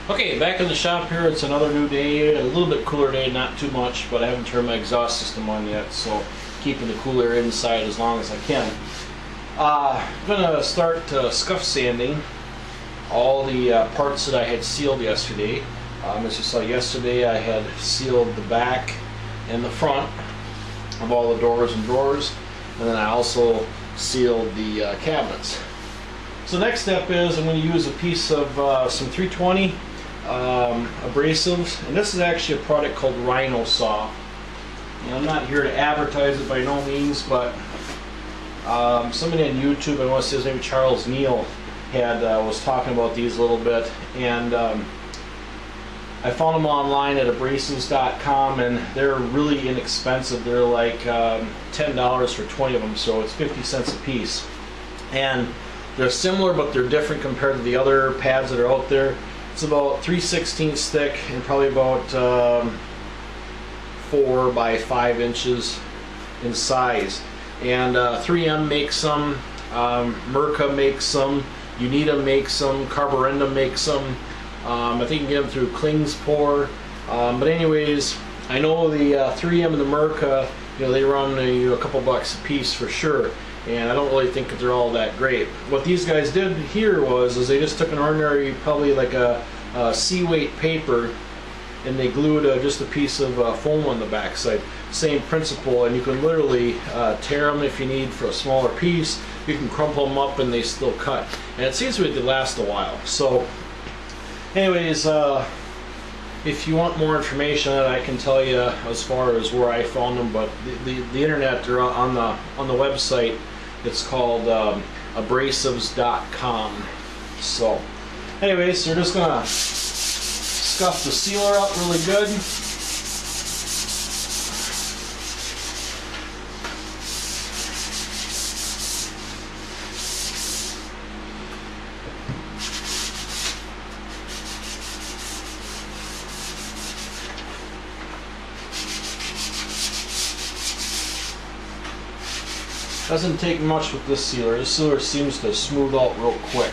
Okay, back in the shop here. It's another new day, a little bit cooler day, not too much, but I haven't turned my exhaust system on yet, so keeping the cool air inside as long as I can. I'm going to start scuff sanding all the parts that I had sealed yesterday. As you saw yesterday, I had sealed the back and the front of all the doors and drawers, and then I also sealed the cabinets. So the next step is I'm going to use a piece of some 320 abrasives, and this is actually a product called Rhino Soft. And I'm not here to advertise it by no means, but somebody on YouTube, I want to say his name Charles Neal, was talking about these a little bit, and I found them online at abrasives.com, and they're really inexpensive. They're like $10 for 20 of them, so it's 50 cents a piece. And they're similar, but they're different compared to the other pads that are out there. It's about 3/16 thick and probably about 4 by 5 inches in size. And 3M makes some, Mirka makes some, Unita makes some, Carborundum makes some. I think you can get them through Klingspor. But anyways, I know the 3M and the Mirka, they run a couple bucks a piece for sure. And I don't really think that they're all that great. What these guys did here is they just took an ordinary, probably like a C-weight paper, and they glued just a piece of foam on the backside. Same principle, and you can literally tear them if you need for a smaller piece. You can crumple them up and they still cut. And it seems to last a while. So anyways, if you want more information, I can tell you as far as where I found them, but the internet, they're on the website. It's called abrasives.com. So anyways, we're just gonna scuff the sealer up really good. Doesn't take much with this sealer. This sealer seems to smooth out real quick.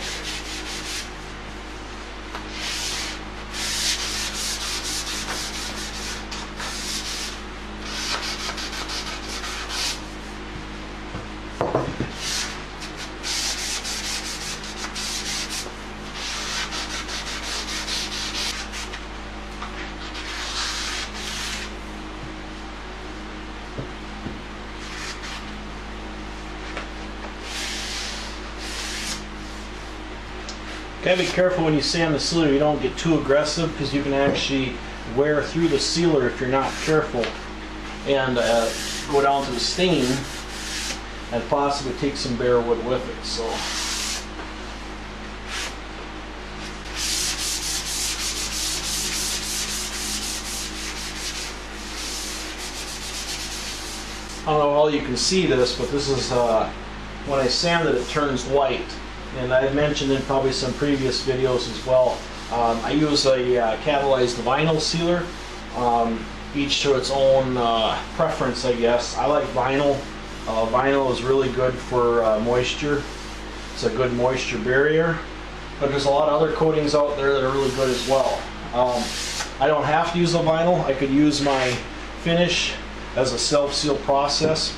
Gotta be careful when you sand the sealer, you don't get too aggressive, because you can actually wear through the sealer if you're not careful and go down to the stain and possibly take some bare wood with it. So I don't know how you can see this, but this is when I sand it, it turns white. And I've mentioned in probably some previous videos as well, I use a catalyzed vinyl sealer, each to its own preference, I guess. I like vinyl. Vinyl is really good for moisture. It's a good moisture barrier. But there's a lot of other coatings out there that are really good as well. I don't have to use a vinyl. I could use my finish as a self-seal process.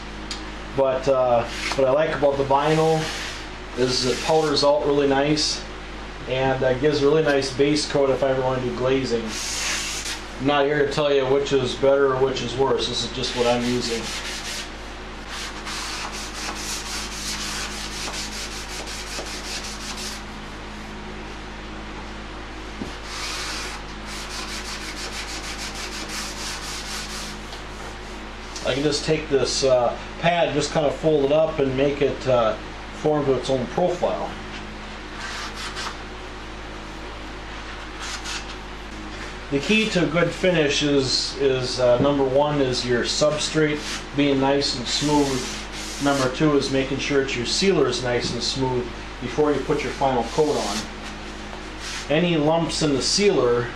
But what I like about the vinyl is it powders out really nice, and gives a really nice base coat if I ever want to do glazing. I'm not here to tell you which is better or which is worse. This is just what I'm using. I can just take this pad, just kind of fold it up and make it form to its own profile. The key to a good finish is number one is your substrate being nice and smooth. Number two is making sure that your sealer is nice and smooth before you put your final coat on. Any lumps in the sealer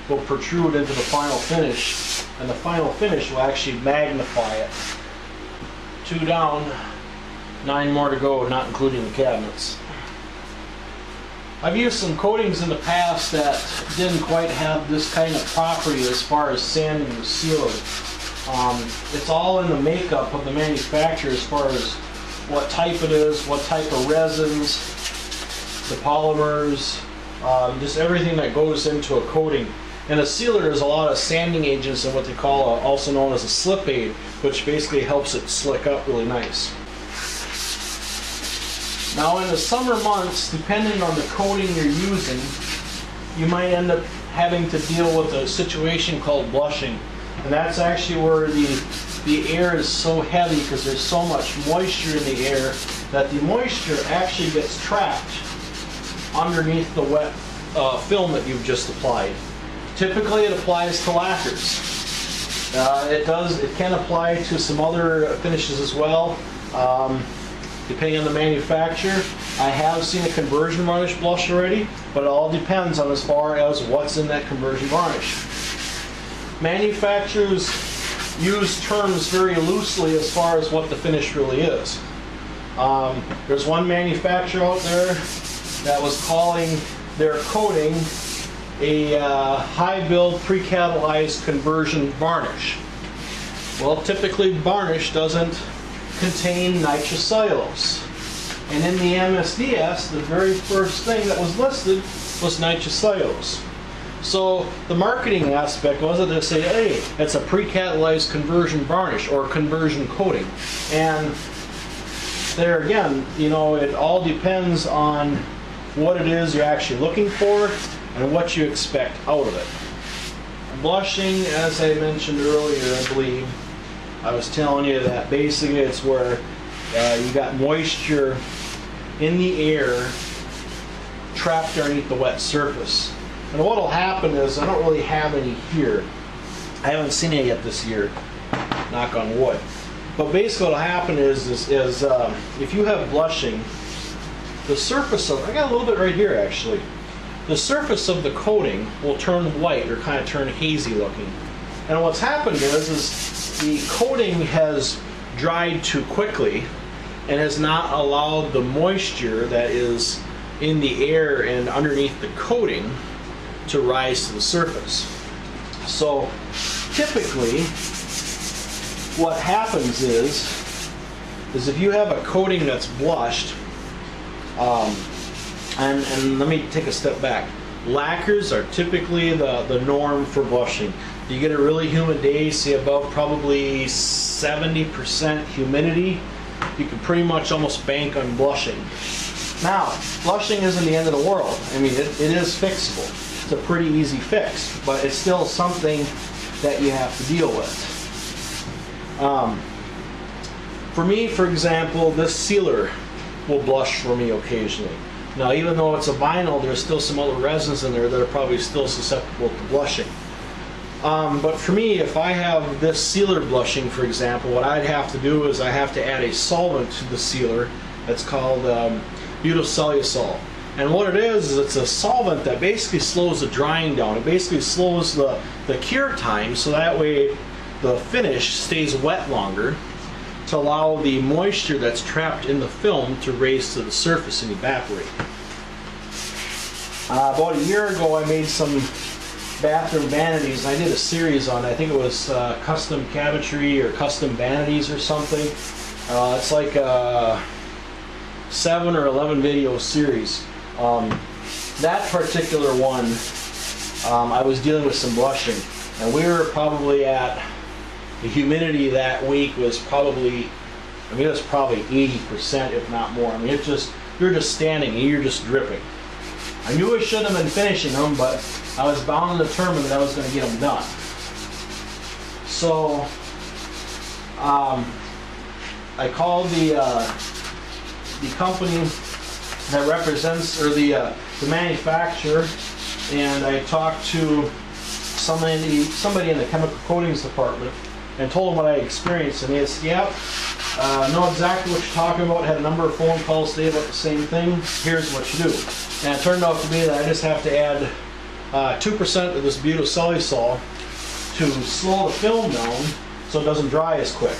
will protrude into the final finish, and the final finish will actually magnify it. 2 down, 9 more to go, not including the cabinets. I've used some coatings in the past that didn't quite have this kind of property as far as sanding the sealer. It's all in the makeup of the manufacturer as far as what type it is, what type of resins, the polymers, just everything that goes into a coating. And a sealer is a lot of sanding agents and what they call also known as a slip aid, which basically helps it slick up really nice. Now in the summer months, depending on the coating you're using, you might end up having to deal with a situation called blushing. And that's actually where the air is so heavy because there's so much moisture in the air that the moisture actually gets trapped underneath the wet film that you've just applied. Typically it applies to lacquers. It can apply to some other finishes as well. Depending on the manufacturer. I have seen a conversion varnish blush already, but it all depends on as far as what's in that conversion varnish. Manufacturers use terms very loosely as far as what the finish really is. There's one manufacturer out there that was calling their coating a high build pre-catalyzed conversion varnish. Well, typically varnish doesn't contain nitrocellulose. And in the MSDS, the very first thing that was listed was nitrocellulose. So the marketing aspect was that they say, hey, it's a pre-catalyzed conversion varnish or conversion coating. And there again, you know, it all depends on what it is you're actually looking for and what you expect out of it. Blushing, as I mentioned earlier, I believe, I was telling you that basically it's where you got moisture in the air trapped underneath the wet surface. And what will happen is, I don't really have any here. I haven't seen any yet this year, knock on wood. But basically what will happen is if you have blushing, the surface of, I got a little bit right here actually, the surface of the coating will turn white or kind of turn hazy looking. And what's happened is the coating has dried too quickly and has not allowed the moisture that is in the air and underneath the coating to rise to the surface. So typically what happens is if you have a coating that's blushed, and let me take a step back. Lacquers are typically the norm for blushing. You get a really humid day, say above probably 70% humidity, you can pretty much almost bank on blushing. Now, blushing isn't the end of the world. I mean, it is fixable. It's a pretty easy fix, but it's still something that you have to deal with. For me, for example, this sealer will blush for me occasionally. Now, even though it's a vinyl, there's still some other resins in there that are probably still susceptible to blushing. But for me, if I have this sealer blushing, for example, what I'd have to do is I have to add a solvent to the sealer that's called butyl-Cellulosol. And what it is it's a solvent that basically slows the drying down. It basically slows the cure time so that way the finish stays wet longer to allow the moisture that's trapped in the film to raise to the surface and evaporate. About a year ago I made some bathroom vanities. I did a series on, I think it was custom cabinetry or custom vanities or something. It's like a 7 or 11 video series. That particular one, I was dealing with some blushing, and we were probably at, the humidity that week was probably, I mean, it was probably 80% if not more. I mean, it just, you're just standing and you're just dripping. I knew I shouldn't have been finishing them, but I was bound and determined that I was going to get them done. So I called the company that represents, or the manufacturer, and I talked to somebody in the chemical coatings department and told them what I experienced, and they said, yep, know exactly what you're talking about, had a number of phone calls today about the same thing, here's what you do. And it turned out to be that I just have to add 2% of this butyl-Cellulosol to slow the film down so it doesn't dry as quick.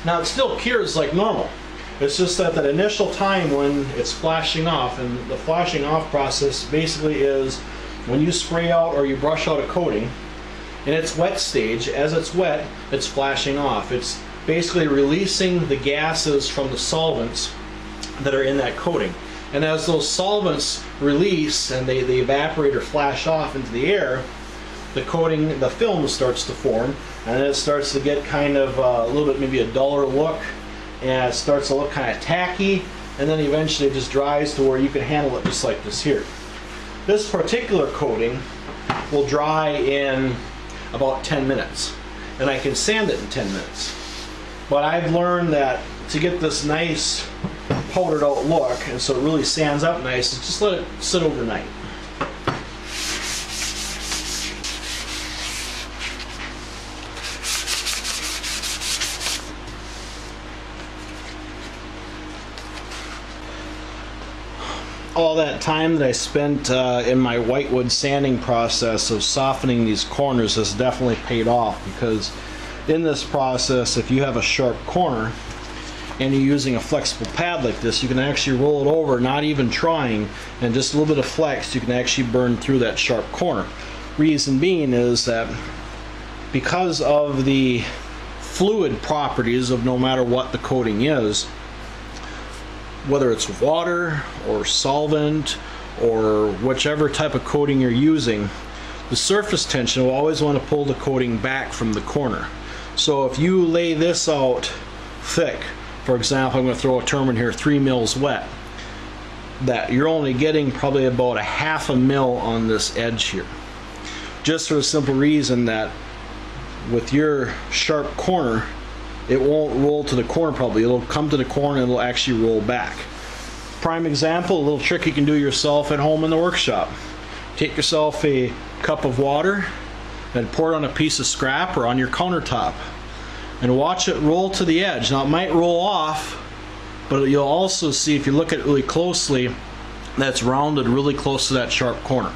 Now it still cures like normal, It's just that initial time when it's flashing off, and the flashing off process basically is when you spray out or you brush out a coating in its wet stage. As it's wet, it's flashing off. It's basically releasing the gases from the solvents that are in that coating. And as those solvents release and they evaporate or flash off into the air, the coating, the film starts to form, and then it starts to get kind of a little bit maybe a duller look, and it starts to look kind of tacky, and then eventually it just dries to where you can handle it just like this here. This particular coating will dry in about 10 minutes, and I can sand it in 10 minutes. But I've learned that to get this nice powdered out look, and so it really sands up nice, just let it sit overnight. All that time that I spent in my whitewood sanding process of softening these corners has definitely paid off, because in this process, if you have a sharp corner and you're using a flexible pad like this, you can actually roll it over, not even trying, and just a little bit of flex, you can actually burn through that sharp corner. Reason being is that because of the fluid properties of no matter what the coating is, whether it's water or solvent or whichever type of coating you're using, the surface tension will always want to pull the coating back from the corner. So if you lay this out thick, for example, I'm going to throw a term in here, 3 mils wet, that you're only getting probably about a ½ mil on this edge here. Just for the simple reason that with your sharp corner, it won't roll to the corner probably. It'll come to the corner and it'll actually roll back. Prime example, a little trick you can do yourself at home in the workshop. Take yourself a cup of water and pour it on a piece of scrap or on your countertop, and watch it roll to the edge. Now it might roll off, but you'll also see, if you look at it really closely, that's rounded really close to that sharp corner.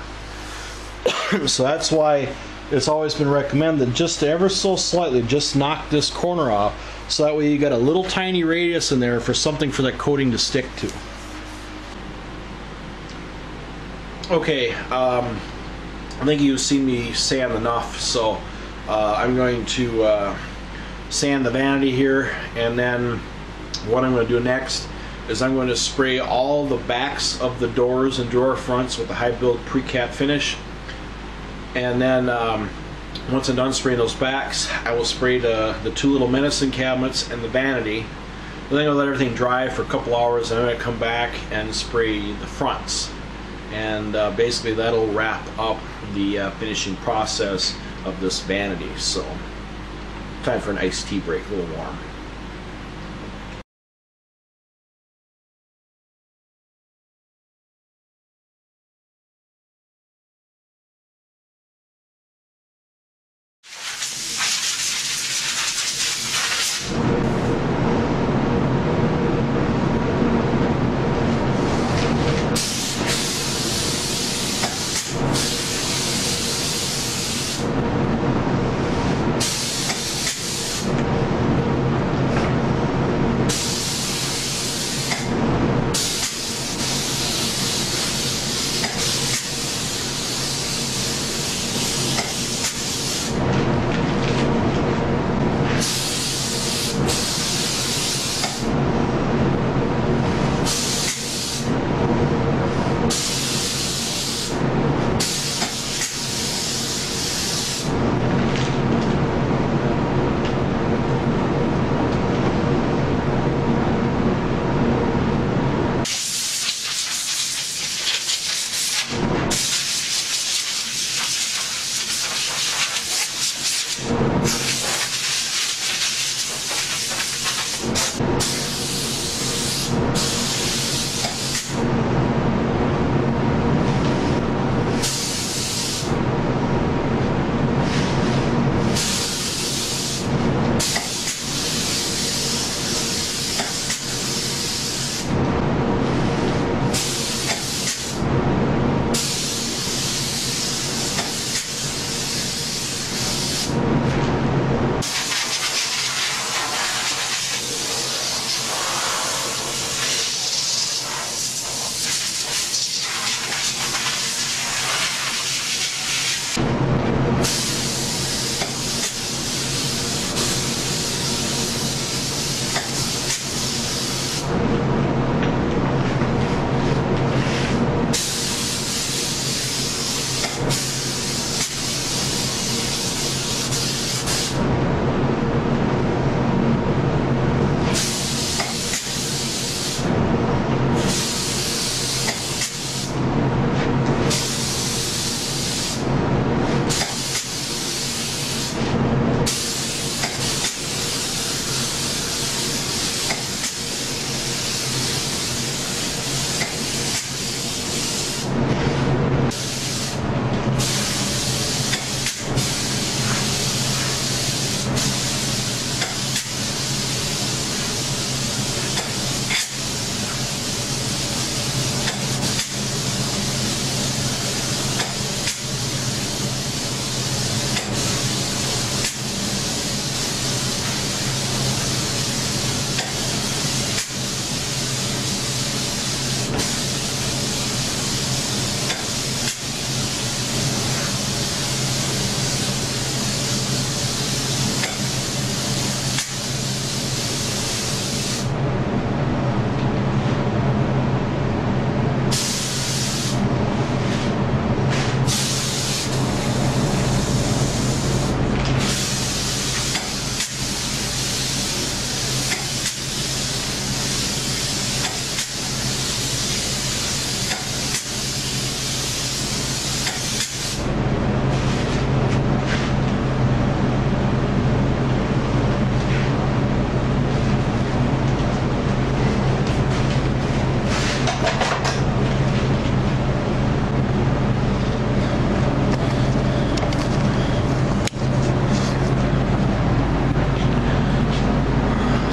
So that's why it's always been recommended just ever so slightly, just knock this corner off, so that way you got a little tiny radius in there for something for that coating to stick to. Okay, I think you've seen me sand enough, so I'm going to sand the vanity here, and then what I'm going to do next is I'm going to spray all the backs of the doors and drawer fronts with the high build pre-cap finish. And then once I'm done spraying those backs, I will spray the 2 little medicine cabinets and the vanity. And then I'll let everything dry for a couple hours, and I'm going to come back and spray the fronts. And basically that'll wrap up the finishing process of this vanity. So time for an iced tea break, a little warm.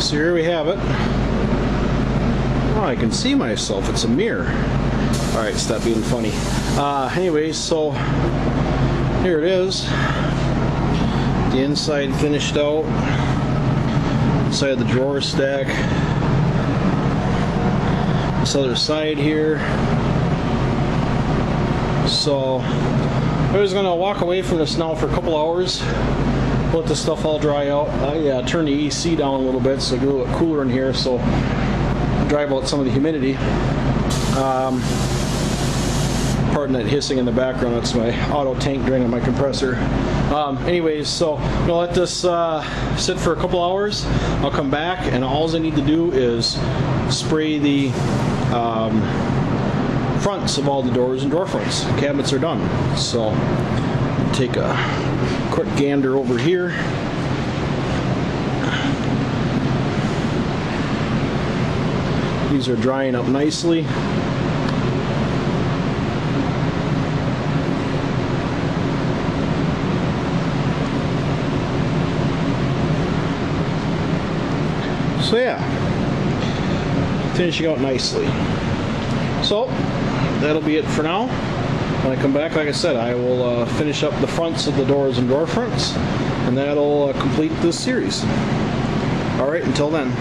So here we have it. Oh, I can see myself. It's a mirror. Alright, stop being funny. Anyways, so here it is. The inside finished out. Inside the drawer stack. This other side here. So I was gonna walk away from this now for a couple hours, let this stuff all dry out. I turned the AC down a little bit so it get a little bit cooler in here, so drive out some of the humidity. Pardon that hissing in the background, that's my auto tank draining my compressor. Anyways, so I'm gonna let this sit for a couple hours. I'll come back, and all I need to do is spray the fronts of all the doors and door fronts. The cabinets are done. So take a quick gander over here. These are drying up nicely. So yeah, finishing out nicely. So that'll be it for now. When I come back, like I said, I will finish up the fronts of the doors and door fronts, and that'll complete this series. Alright, until then.